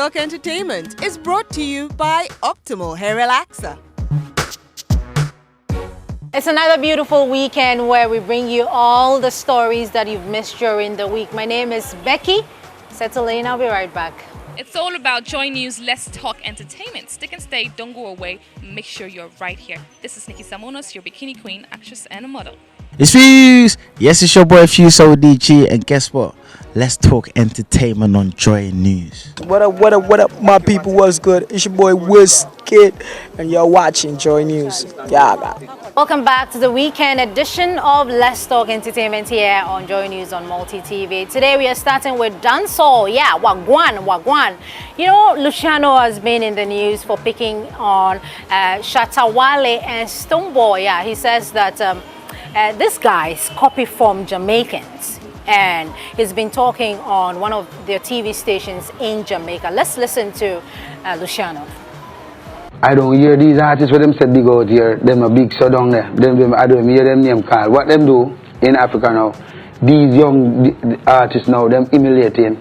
Talk Entertainment is brought to you by Optimal Hair Relaxer. It's another beautiful weekend where we bring you all the stories that you've missed during the week. My name is Becky. Settle in, I'll be right back. It's all about Joy News, Let's Talk Entertainment. Stick and stay, don't go away. Make sure you're right here. This is Nikki Samonos, your bikini queen, actress and a model. It's Fuse. Yes, it's your boy Fuse ODG. And guess what? Let's talk entertainment on Joy News. What up, my people? What's good? It's your boy Wiz Kid, and you're watching Joy News. Yeah, man. Welcome back to the weekend edition of Let's Talk Entertainment here on Joy News on Multi TV. Today we are starting with Dido Soul. Yeah, Wagwan. You know, Luciano has been in the news for picking on Shattawale and Stoneboy. Yeah, he says that this guy is copied from Jamaicans. And he's been talking on one of their TV stations in Jamaica. Let's listen to Luciano. I don't hear these artists when them said they go out here, them a big so down there. I don't hear them name called. What them do in Africa now, these young artists now, them emulating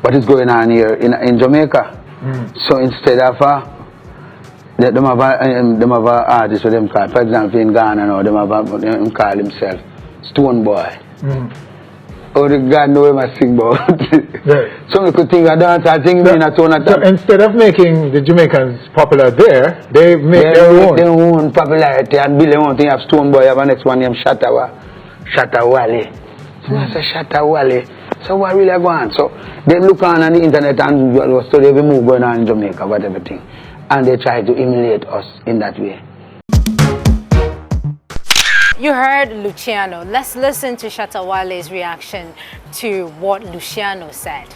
what is going on here in Jamaica. So instead of them have artists with them called, for example in Ghana now, them call himself Stone Boy. Oh, the God know him I sing about. Right. Some people think I dance, I think me in a tone of So instead of making the Jamaicans popular there, they make their own popularity and build their own thing. Have Stone Boy, have a next one named Shattawale. So I say Shattawale. So what really go on? So they look on the internet and study every move going on in Jamaica, whatever thing. And they try to emulate us in that way. You heard Luciano. Let's listen to Shattawale's reaction to what Luciano said.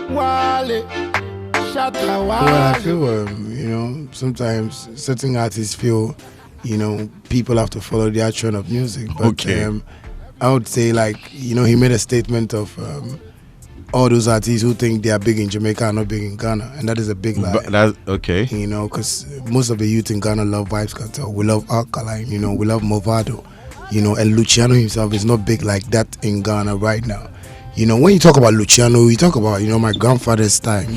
Well, I feel, sometimes certain artists feel, people have to follow their trend of music. But I would say, he made a statement of all those artists who think they are big in Jamaica are not big in Ghana, and that is a big lie. Because most of the youth in Ghana love Vibes Cartel, we love Alkaline, we love Movado, and Luciano himself is not big like that in Ghana right now. When you talk about Luciano, you talk about my grandfather's time,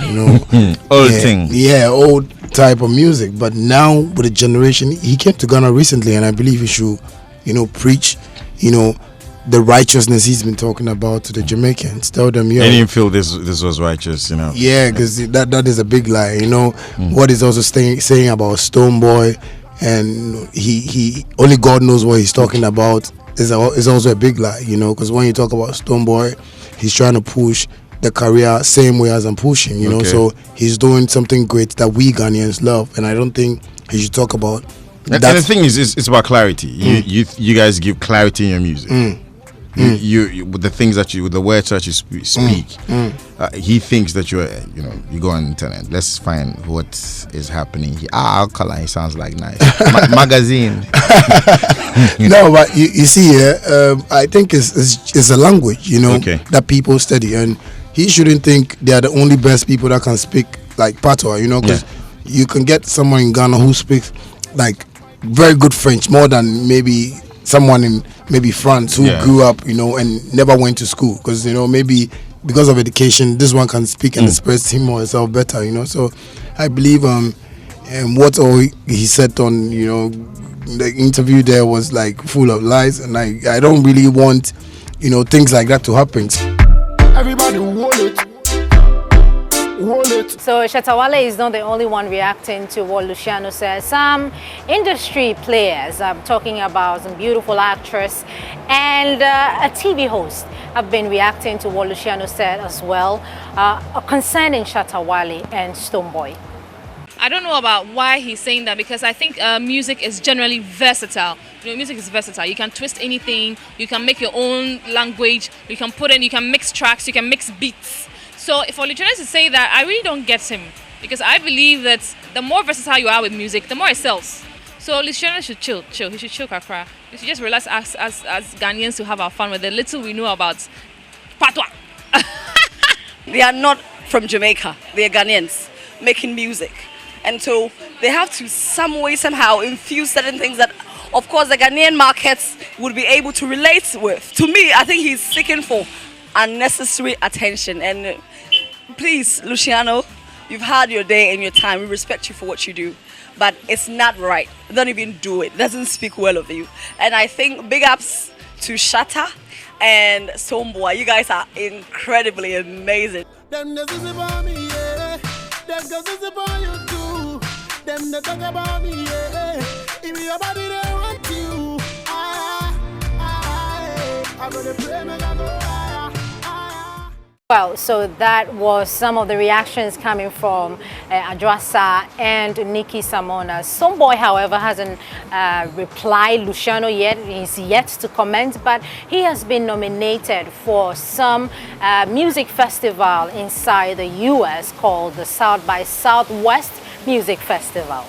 old thing, old type of music. But now with the generation, he came to Ghana recently, and I believe he should, preach, the righteousness he's been talking about to the Jamaicans. Tell them, I didn't feel this was righteous, Yeah, because that is a big lie. What he's also saying about Stoneboy, and he only God knows what he's talking about. Is also a big lie, because when you talk about Stoneboy, he's trying to push the career same way as I'm pushing, So he's doing something great that we Ghanaians love, and I don't think he should talk about. And the thing is, it's about clarity. You guys give clarity in your music. You with the things that with the words that you speak. He thinks that you go on the internet. Let's find what is happening here. Alkaline sounds like nice. Magazine. No, but you see, I think it's a language, that people study, and he shouldn't think they are the only best people that can speak like patois, because you can get someone in Ghana who speaks like very good French, more than maybe someone in maybe France who grew up, and never went to school, because maybe because of education, this one can speak and express him or herself better, So I believe what all he said on the interview there was like full of lies, and I don't really want things like that to happen. Everybody hold it. So Shattawale is not the only one reacting to what Luciano says. Some industry players, I'm talking about some beautiful actress and a TV host, have been reacting to what Luciano said as well, concerning Shattawale and Stoneboy. I don't know about why he's saying that, because I think music is generally versatile. Music is versatile. You can twist anything. You can make your own language. You can mix tracks. You can mix beats. So for Luciano to say that, I really don't get him, because I believe that the more versatile you are with music, the more it sells. So Luciano should chill. He should chill, kakra. We should just relax as Ghanaians to have our fun with the little we know about patois. They are not from Jamaica. They are Ghanaians making music. And so they have to some way, somehow infuse certain things that, of course, the Ghanaian markets would be able to relate with. To me, I think he's seeking for unnecessary attention. And please, Luciano, you've had your day and your time. We respect you for what you do. But it's not right. Don't even do it. Doesn't speak well of you. And I think big ups to Shatta and Someboy. You guys are incredibly amazing. Them the this about me, yeah. Them the this about you too. Them the talk about me, yeah. If your body they want you, I'm gonna pray me go. Well, so that was some of the reactions coming from Adrasa and Nikki Samona. Someboy, however, hasn't replied Luciano yet. He's yet to comment, but he has been nominated for some music festival inside the U.S. called the South by Southwest Music Festival.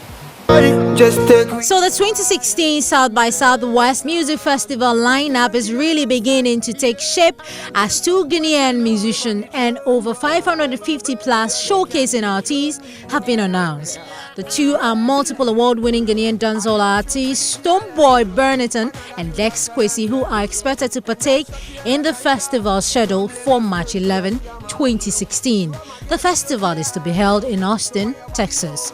So the 2016 South by Southwest Music Festival lineup is really beginning to take shape as 2 Ghanaian musicians and over 550 plus showcasing artists have been announced. The two are multiple award-winning Ghanaian dancehall artists Stonebwoy Burniton and Dex Kwesi, who are expected to partake in the festival scheduled for March 11, 2016. The festival is to be held in Austin, Texas.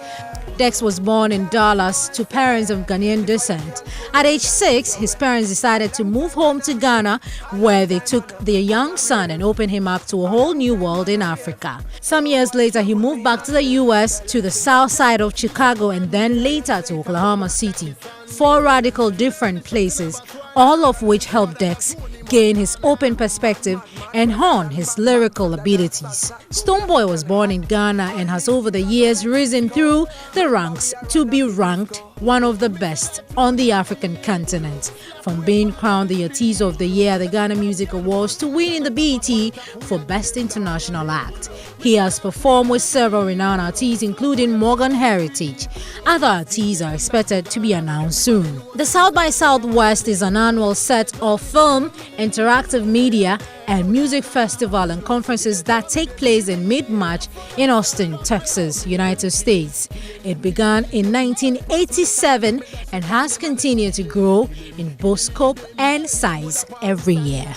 Dex was born in Dallas to parents of Ghanaian descent. At age 6, his parents decided to move home to Ghana, where they took their young son and opened him up to a whole new world in Africa. Some years later, he moved back to the U.S. to the south side of Chicago and then later to Oklahoma City. 4 radical different places, all of which helped Dex gain his open perspective and hone his lyrical abilities. Stonebwoy was born in Ghana and has over the years risen through the ranks to be ranked one of the best on the African continent, from being crowned the Artist of the Year at the Ghana Music Awards to winning the BET for Best International Act. He has performed with several renowned artists including Morgan Heritage. Other artists are expected to be announced soon. The South by Southwest is an annual set of film, interactive media, and music festival and conferences that take place in mid-March in Austin, Texas, United States. It began in 1987 and has continued to grow in both scope and size every year.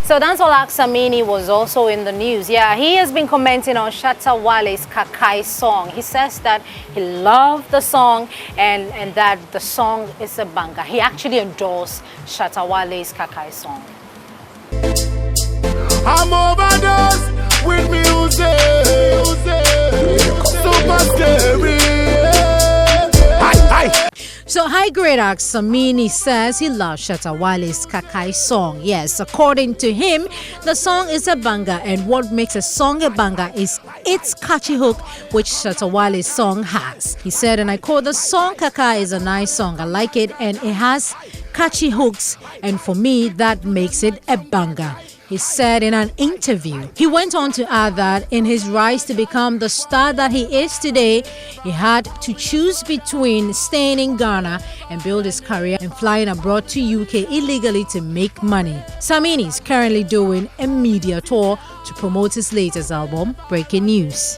So dancehall act Samini was also in the news. Yeah, he has been commenting on Shattawale's Kakai song. He says that he loved the song and that the song is a banger. He actually endorsed Shattawale's Kakai song. I'm overdosed with music, super scary. So high-grade act Samini says he loves Shattawale's Kakai song. Yes, according to him, the song is a banger, and what makes a song a banger is its catchy hook, which Shattawale's song has. He said, and I quote, "The song Kakai is a nice song. I like it, and it has catchy hooks, and for me, that makes it a banger," he said in an interview. He went on to add that in his rise to become the star that he is today, he had to choose between staying in Ghana and build his career and flying abroad to UK illegally to make money. Samini is currently doing a media tour to promote his latest album, Breaking News.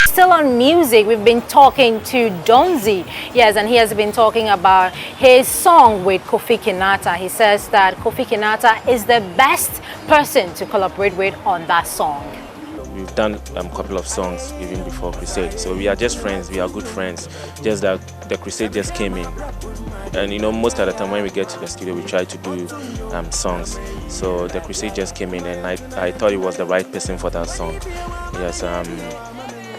Still on music, we've been talking to Donzi. Yes, and he has been talking about his song with Kofi Kinata. He says that Kofi Kinata is the best person to collaborate with on that song. We've done a couple of songs even before Crusade, so we are just friends, we are good friends, just that the Crusade just came in. And you know, most of the time when we get to the studio, we try to do songs. So the Crusade just came in and I thought it was the right person for that song. Yes,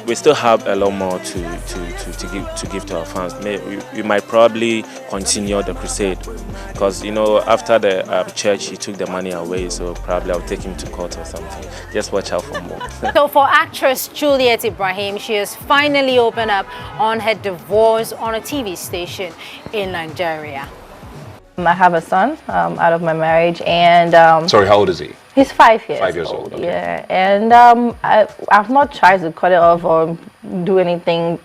we still have a lot more to give to our fans. We might probably continue the Crusade because, you know, after the church, he took the money away, so probably I'll take him to court or something. Just watch out for more. So for actress Juliet Ibrahim, she has finally opened up on her divorce on a TV station in Nigeria. I have a son out of my marriage, and sorry, how old is he? He's 5 years. 5 years old. Okay. Yeah, and I've not tried to cut it off or do anything.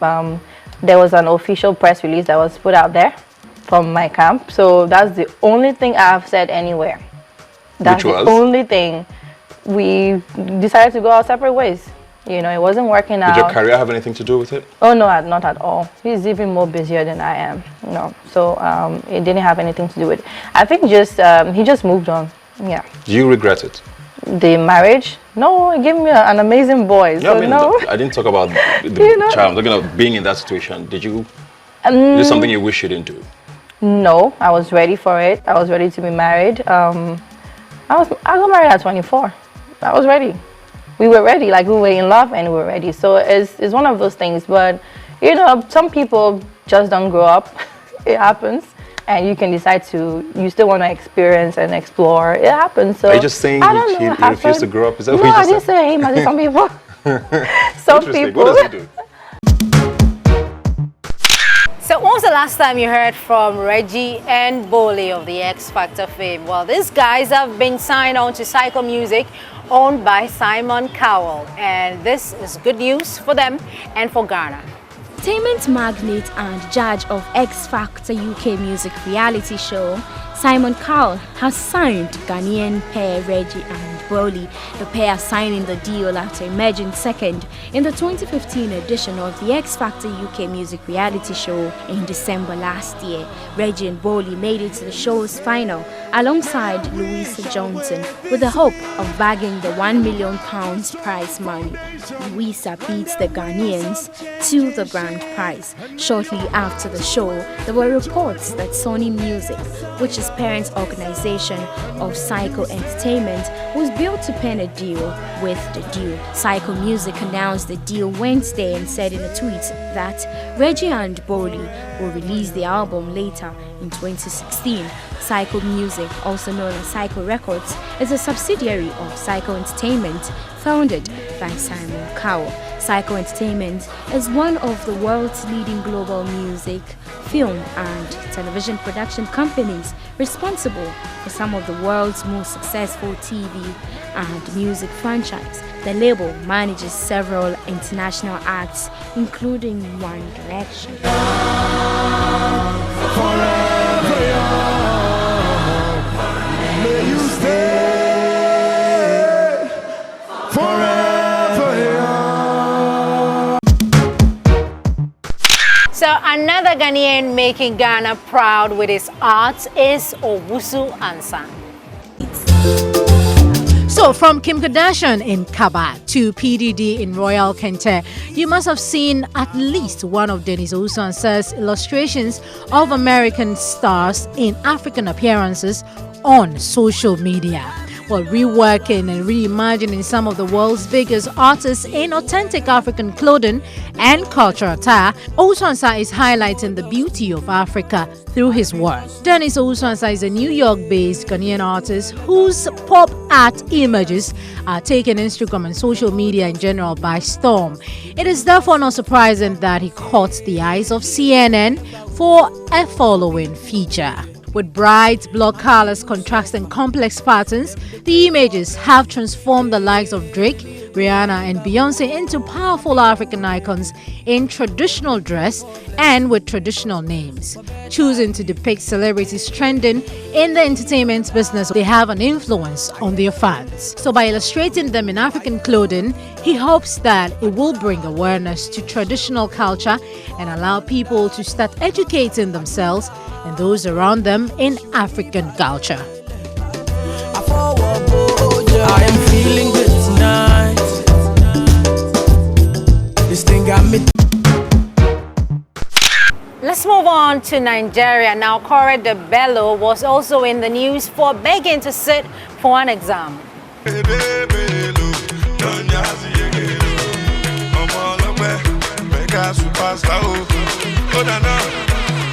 There was an official press release that was put out there from my camp, so that's the only thing I've said anywhere. That's the only thing. We decided to go our separate ways. You know, it wasn't working out. Did your career have anything to do with it? Oh no, not at all. He's even more busier than I am. You know, so it didn't have anything to do with it. I think just he just moved on. Yeah. Do you regret it? The marriage? No, it gave me an amazing boy. Yeah, So I mean, no. I didn't talk about the child. I'm talking about being in that situation. Did you? Is this something you wish you didn't do? No, I was ready for it. I was ready to be married. I got married at 24. I was ready. We were ready, like we were in love and we were ready. So it's one of those things. But you know, some people just don't grow up. It happens. And you can decide you still want to experience and explore. It happens. So are you just saying he refused to grow up? Is that what you just said? No, I didn't say him. I said some people. Some people. What does he do? So when was the last time you heard from Reggie and Boli of the X Factor fame? Well, these guys have been signed on to Psycho Music, owned by Simon Cowell. And this is good news for them and for Ghana. Entertainment magnate and judge of X Factor UK music reality show, Simon Cowell has signed Ghanaian pair Reggie and Boli. The pair signing the deal after emerging second in the 2015 edition of the X Factor UK music reality show in December last year. Reggie and Boli made it to the show's final alongside Louisa Johnson with the hope of bagging the £1 million prize money. Louisa beats the Ghanaians to the grand prize. Shortly after the show, there were reports that Sony Music, which is parent organization of Psycho Entertainment, was built to pen a deal with the duo. Psycho Music announced the deal Wednesday and said in a tweet that Reggie and Boli will release the album later in 2016. Psycho Music, also known as Psycho Records, is a subsidiary of Psycho Entertainment, founded by Simon Cowell. Psycho Entertainment is one of the world's leading global music, film and television production companies, responsible for some of the world's most successful TV and music franchises. The label manages several international acts, including One Direction. So another Ghanaian making Ghana proud with his art is Owusu Ansah. So from Kim Kardashian in Kaba to PDD in Royal Kente, you must have seen at least one of Dennis Owusu Ansah's illustrations of American stars in African appearances on social media. Well, reworking and reimagining some of the world's biggest artists in authentic African clothing and cultural attire, Owusu Ansah is highlighting the beauty of Africa through his work. Dennis Owusu Ansah is a New York-based Ghanaian artist whose pop art images are taking Instagram and social media in general by storm. It is therefore not surprising that he caught the eyes of CNN for a following feature. With bright block colors contrasting complex patterns, the images have transformed the likes of Drake, Rihanna and Beyonce into powerful African icons in traditional dress and with traditional names. Choosing to depict celebrities trending in the entertainment business, they have an influence on their fans. So by illustrating them in African clothing, he hopes that it will bring awareness to traditional culture and allow people to start educating themselves and those around them in African culture. I am feeling good tonight. This thing got me. Let's move on to Nigeria. Now, Corey De Bello was also in the news for begging to sit for an exam.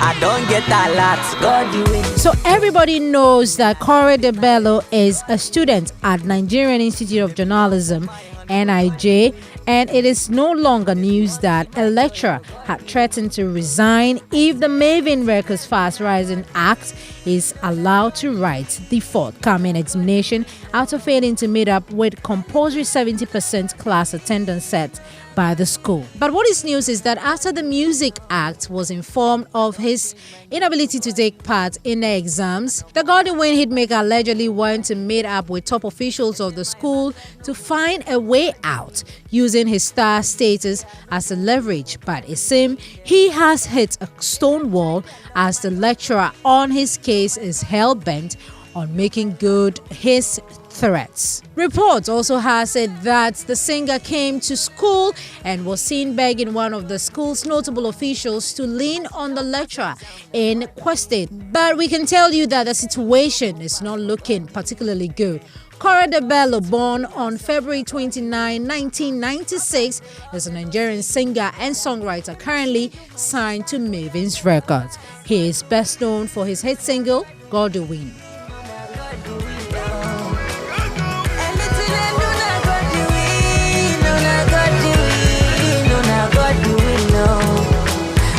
I don't get that lot. God, you win. So everybody knows that Corey De Bello is a student at Nigerian Institute of Journalism, NIJ, and it is no longer news that a lecturer had threatened to resign if the Maven Records Fast Rising Act is allowed to write the forthcoming examination after failing to meet up with compulsory 70% class attendance set by the school. But what is news is that after the Music Act was informed of his inability to take part in the exams, the Golden Wing hitmaker allegedly went to meet up with top officials of the school to find a way out, using his star status as a leverage. But it seems he has hit a stone wall as the lecturer on his case is hell-bent on making good his threats. Reports also has it that the singer came to school and was seen begging one of the school's notable officials to lean on the lecturer in question. But we can tell you that the situation is not looking particularly good. Corrado Bello, born on February 29, 1996, is a Nigerian singer and songwriter currently signed to Maven's Records. He is best known for his hit single, Godwin.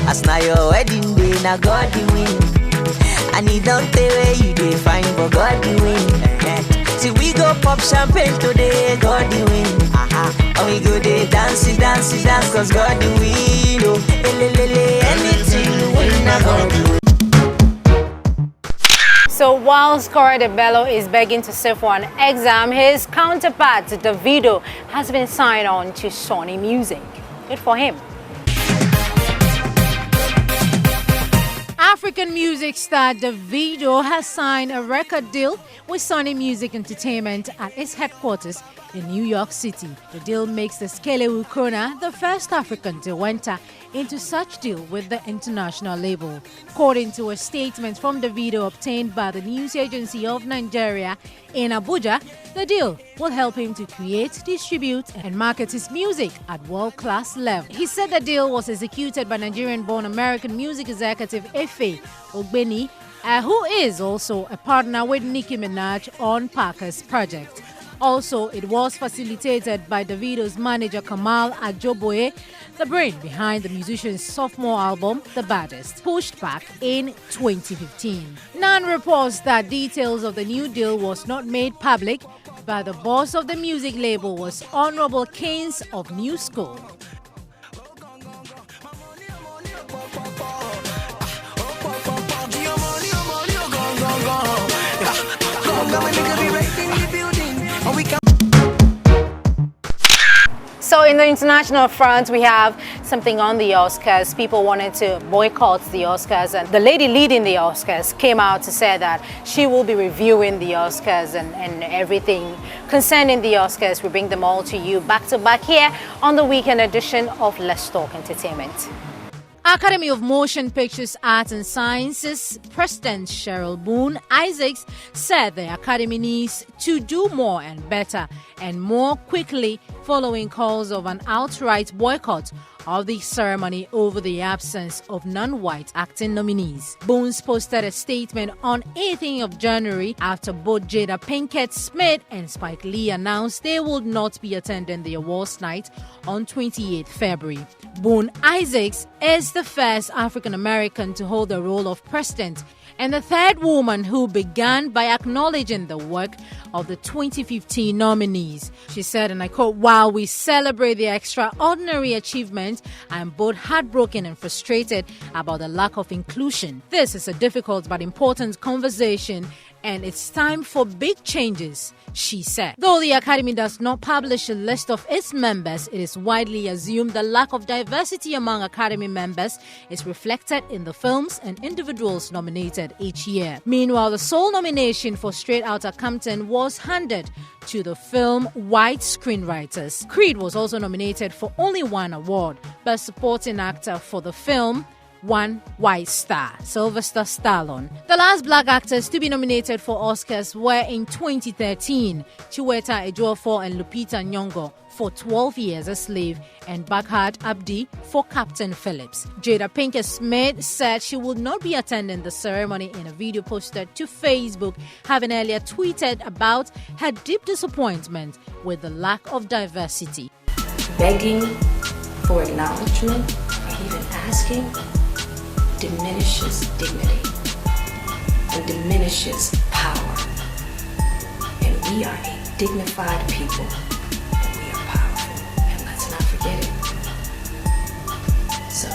As now your wedding day, now God the win. And he don't tell where you dey find, but God the win. See we go pop champagne today, God the win. And we go dey dance, cause God the win. Oh, anything you win, now God the win. So whilst Corrado Bello is begging to sit for an exam, his counterpart, Dido, has been signed on to Sony Music. Good for him. African music star Dido has signed a record deal with Sony Music Entertainment at its headquarters in New York City. The deal makes the Skelewu Kona the first African to enter into such deal with the international label. According to a statement from Dido obtained by the news agency of Nigeria in Abuja, the deal will help him to create, distribute, and market his music at world-class level. He said the deal was executed by Nigerian-born American music executive Efe Ogbeni, who is also a partner with Nicki Minaj on Parker's project. Also, it was facilitated by Davido's manager Kamal Ajoboye, the brain behind the musician's sophomore album, The Baddest, pushed back in 2015. None reports that details of the new deal was not made public, but the boss of the music label was Honorable Keynes of New School. So in the international front, we have something on the Oscars. People wanted to boycott the Oscars, and the lady leading the Oscars came out to say that she will be reviewing the Oscars and everything concerning the Oscars. We bring them all to you back to back here on the weekend edition of Let's Talk Entertainment. Academy of Motion Pictures Arts and Sciences President Cheryl Boone Isaacs said the Academy needs to do more and better and more quickly following calls of an outright boycott of the ceremony over the absence of non-white acting nominees. Boone posted a statement on 18th of January after both Jada Pinkett Smith and Spike Lee announced they would not be attending the awards night on 28th February. Boone Isaacs is the first African American to hold the role of president and the third woman who began by acknowledging the work of the 2015 nominees. She said, and I quote, "While we celebrate their extraordinary achievement, I am both heartbroken and frustrated about the lack of inclusion. This is a difficult but important conversation, and it's time for big changes," she said. Though the Academy does not publish a list of its members, it is widely assumed the lack of diversity among Academy members is reflected in the films and individuals nominated each year. Meanwhile, the sole nomination for Straight Outta Compton was handed to the film White Screenwriters. Creed was also nominated for only one award, Best Supporting Actor for the film, one white star, Sylvester Stallone. The last black actors to be nominated for Oscars were in 2013, Chiwetel Ejiofor and Lupita Nyong'o for 12 Years a Slave and Bakhad Abdi for Captain Phillips. Jada Pinkett Smith said she would not be attending the ceremony in a video posted to Facebook, having earlier tweeted about her deep disappointment with the lack of diversity. Begging for acknowledgement or even asking diminishes dignity and diminishes power. And we are a dignified people, and we are powerful, and let's not forget it. So,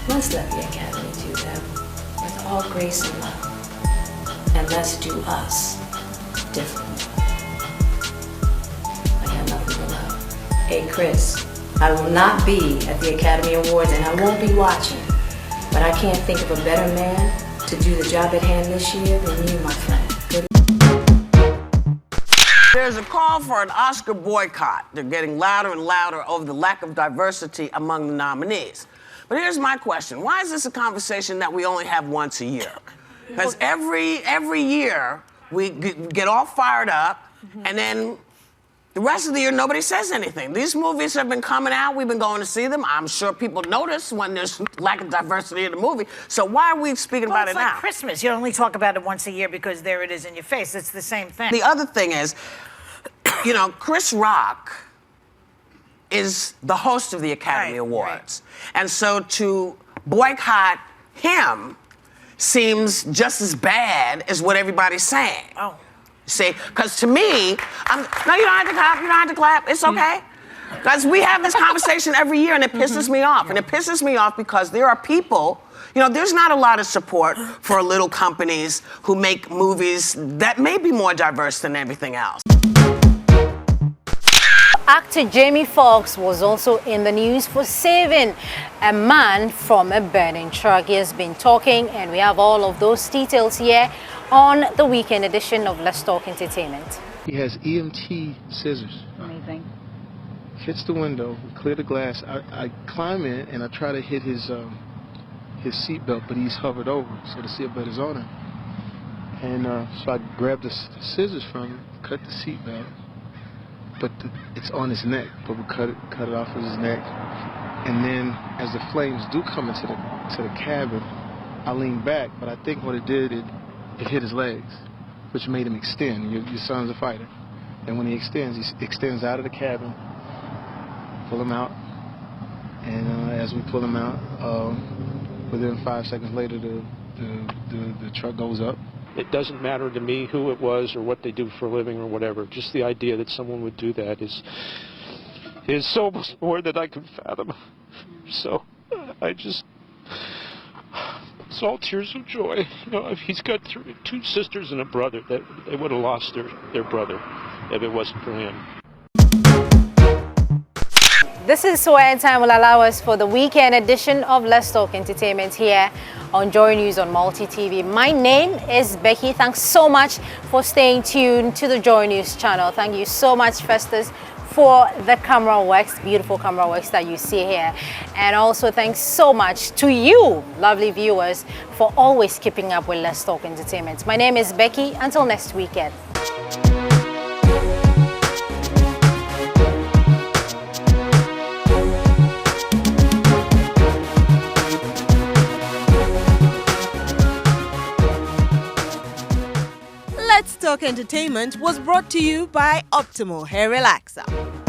let's let the Academy do them with all grace and love, and let's do us differently. I got nothing but love. Hey Chris, I will not be at the Academy Awards, and I won't be watching. But I can't think of a better man to to do the job at hand this year than you, my friend. There's a call for an Oscar boycott. They're getting louder and louder over the lack of diversity among the nominees. But here's my question. Why is this a conversation that we only have once a year? Because every year we get all fired up, and then the rest of the year nobody says anything. These movies have been coming out. We've been going to see them. I'm sure people notice when there's lack of diversity in the movie. So why are we speaking about it now? It's like Christmas. You only talk about it once a year because there it is in your face. It's the same thing. The other thing is, you know, Chris Rock is the host of the Academy Awards. Right. And so to boycott him seems just as bad as what everybody's saying. Oh. See, because to me, no, you don't have to clap, you don't have to clap, it's okay. Because we have this conversation every year and it pisses me off. And it pisses me off because there are people, you know, there's not a lot of support for little companies who make movies that may be more diverse than everything else. Actor Jamie Foxx was also in the news for saving a man from a burning truck. He has been talking, and we have all of those details here on the weekend edition of Let's Talk Entertainment. He has EMT scissors. Amazing. Hits the window, clear the glass. I climb in and I try to hit his seatbelt, but he's hovered over, so the seatbelt is on him. And so I grabbed the scissors from him, cut the seatbelt. But it's on his neck, but we cut it off of his neck. And then as the flames do come into the cabin, I lean back, but I think what it did, it hit his legs, which made him extend. Your son's a fighter. And when he extends out of the cabin, pull him out. And as we pull him out, within 5 seconds later, the truck goes up. It doesn't matter to me who it was or what they do for a living or whatever. Just the idea that someone would do that is so much more than I can fathom. So it's all tears of joy. You know, if he's got two sisters and a brother, that they would have lost their brother if it wasn't for him. This is where time will allow us for the weekend edition of Let's Talk Entertainment here on Joy News on Multi TV. My name is Becky. Thanks so much for staying tuned to the Joy News channel. Thank you so much, Festus, for the camera works, beautiful camera works that you see here. And also thanks so much to you, lovely viewers, for always keeping up with Let's Talk Entertainment. My name is Becky. Until next weekend. Let's Talk Entertainment was brought to you by Optimal Hair Relaxer.